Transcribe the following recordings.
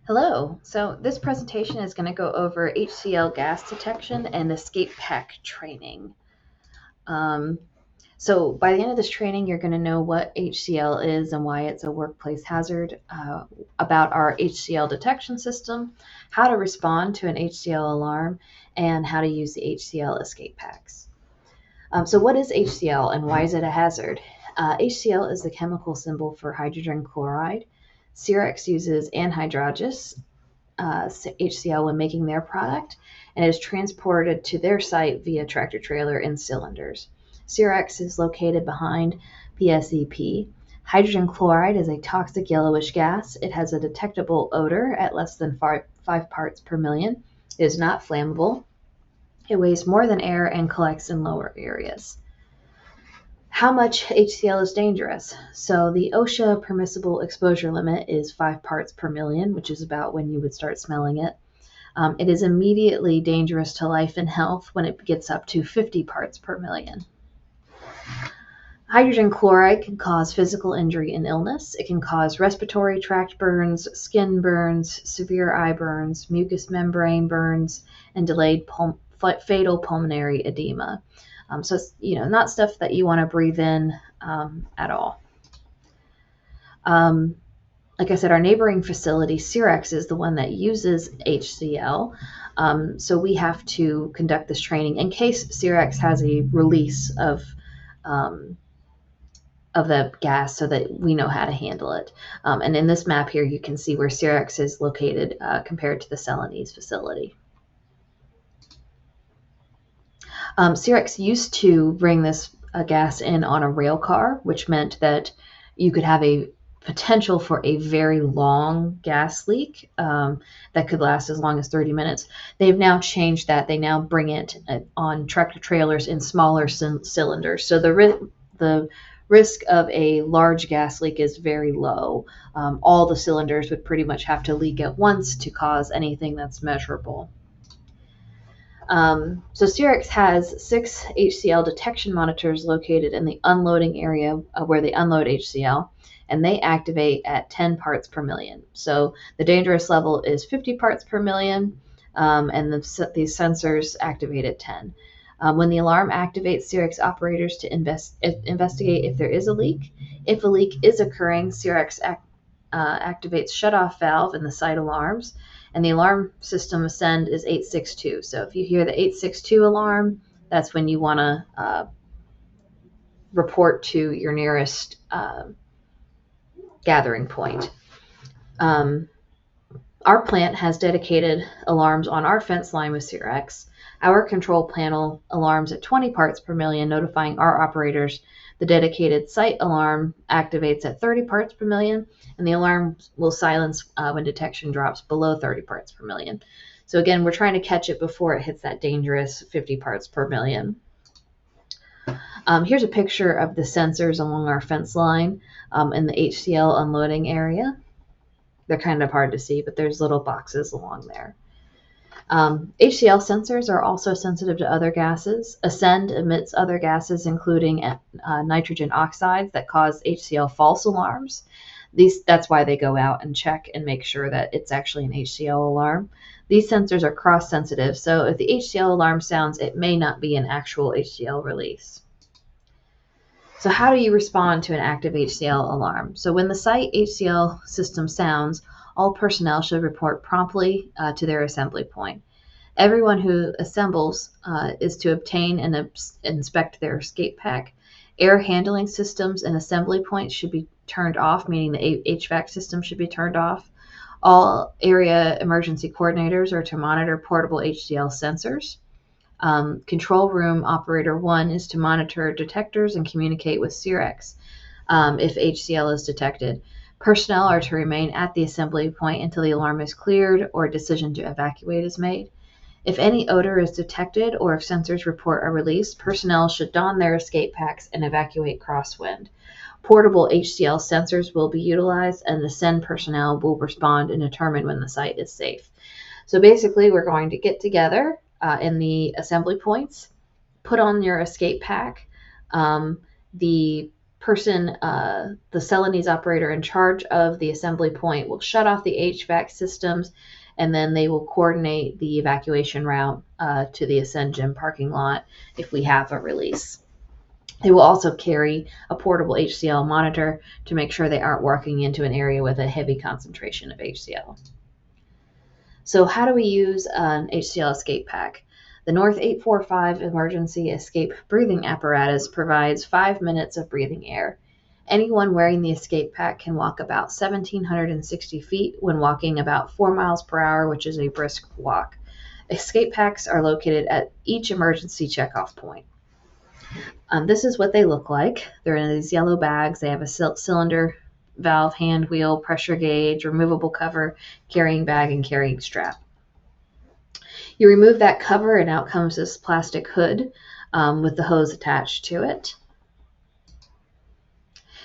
Hello. So this presentation is going to go over HCL gas detection and escape pack training. Um, so by the end of this training, you're going to know what HCL is and why it's a workplace hazard, about our HCL detection system, how to respond to an HCL alarm, and how to use the HCL escape packs. So what is HCL and why is it a hazard? HCL is the chemical symbol for hydrogen chloride. Cerex uses anhydrous HCL when making their product, and is transported to their site via tractor trailer in cylinders. Cerex is located behind PSEP. Hydrogen chloride is a toxic yellowish gas. It has a detectable odor at less than 5 parts per million. It is not flammable. It weighs more than air and collects in lower areas. How much HCL is dangerous? So the OSHA permissible exposure limit is 5 parts per million, which is about when you would start smelling it. It is immediately dangerous to life and health when it gets up to 50 parts per million. Hydrogen chloride can cause physical injury and illness. It can cause respiratory tract burns, skin burns, severe eye burns, mucous membrane burns, and delayed fatal pulmonary edema. So it's not stuff that you want to breathe in at all. Like I said, our neighboring facility, Cerex, is the one that uses HCL. So we have to conduct this training in case Cerex has a release of the gas so that we know how to handle it. And in this map here, you can see where Cerex is located compared to the Celanese facility. Cerex used to bring this gas in on a rail car, which meant that you could have a potential for a very long gas leak that could last as long as 30 minutes. They've now changed that. They now bring it on tractor trailers in smaller cylinders. So the risk of a large gas leak is very low. All the cylinders would pretty much have to leak at once to cause anything that's measurable. So Cerex has 6 HCL detection monitors located in the unloading area where they unload HCL, and they activate at 10 parts per million. So the dangerous level is 50 parts per million, and these sensors activate at 10. When the alarm activates, Cerex operators to investigate if there is a leak. If a leak is occurring, Cerex activates shutoff valve in the site alarms, and the alarm system send is 862. So if you hear the 862 alarm, that's when you want to report to your nearest gathering point. Our plant has dedicated alarms on our fence line with Cerex. Our control panel alarms at 20 parts per million, notifying our operators. The dedicated site alarm activates at 30 parts per million, and the alarm will silence when detection drops below 30 parts per million. So again, we're trying to catch it before it hits that dangerous 50 parts per million. Here's a picture of the sensors along our fence line in the HCL unloading area. They're kind of hard to see, but there's little boxes along there. HCL sensors are also sensitive to other gases. Ascend emits other gases, including nitrogen oxides that cause HCL false alarms. That's why they go out and check and make sure that it's actually an HCL alarm. These sensors are cross-sensitive, so if the HCL alarm sounds, it may not be an actual HCL release. So how do you respond to an active HCL alarm? So when the site HCL system sounds, all personnel should report promptly to their assembly point. Everyone who assembles is to obtain and inspect their escape pack. Air handling systems and assembly points should be turned off, meaning the HVAC system should be turned off. All area emergency coordinators are to monitor portable HCL sensors. Control room operator 1 is to monitor detectors and communicate with Cerex if HCL is detected. Personnel are to remain at the assembly point until the alarm is cleared or a decision to evacuate is made. If any odor is detected or if sensors report a release, personnel should don their escape packs and evacuate crosswind. Portable HCL sensors will be utilized, and the SEND personnel will respond and determine when the site is safe. So basically, we're going to get together in the assembly points, put on your escape pack. The person, the Celanese operator in charge of the assembly point, will shut off the HVAC systems, and then they will coordinate the evacuation route to the Ascend Gym parking lot if we have a release. They will also carry a portable HCL monitor to make sure they aren't walking into an area with a heavy concentration of HCL. So how do we use an HCL escape pack? The North 845 emergency escape breathing apparatus provides 5 minutes of breathing air. Anyone wearing the escape pack can walk about 1,760 feet when walking about 4 miles per hour, which is a brisk walk. Escape packs are located at each emergency checkoff point. This is what they look like. They're in these yellow bags. They have a cylinder, valve, hand wheel, pressure gauge, removable cover, carrying bag, and carrying strap. You remove that cover, and out comes this plastic hood with the hose attached to it.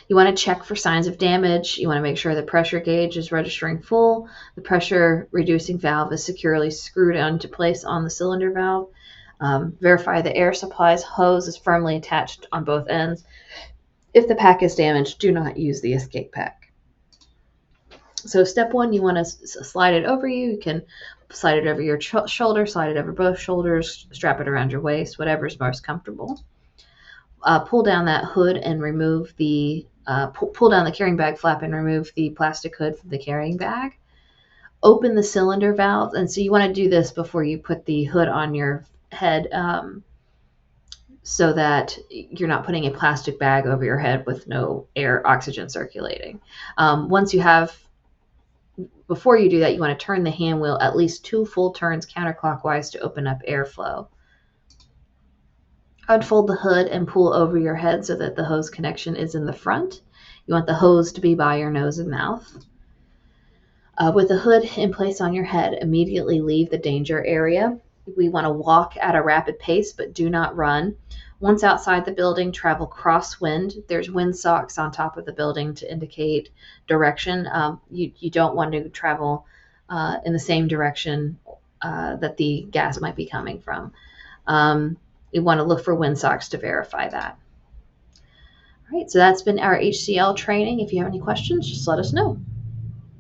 You want to check for signs of damage. You want to make sure the pressure gauge is registering full. The pressure reducing valve is securely screwed into place on the cylinder valve. Verify the air supply's hose is firmly attached on both ends. If the pack is damaged, do not use the escape pack. So step one, you want to slide it over you. You can slide it over your shoulder, slide it over both shoulders, strap it around your waist, whatever's most comfortable. Pull down that hood and remove the, pull down the carrying bag flap and remove the plastic hood from the carrying bag. Open the cylinder valve, and so you want to do this before you put the hood on your head, so that you're not putting a plastic bag over your head with no oxygen circulating. Before you do that, you want to turn the hand wheel at least 2 full turns counterclockwise to open up airflow. Unfold the hood and pull over your head so that the hose connection is in the front. You want the hose to be by your nose and mouth. With the hood in place on your head, immediately leave the danger area. We want to walk at a rapid pace, but do not run. Once outside the building, travel crosswind. There's wind socks on top of the building to indicate direction. You don't want to travel in the same direction that the gas might be coming from. You want to look for wind socks to verify that. All right, so that's been our HCL training. If you have any questions, just let us know.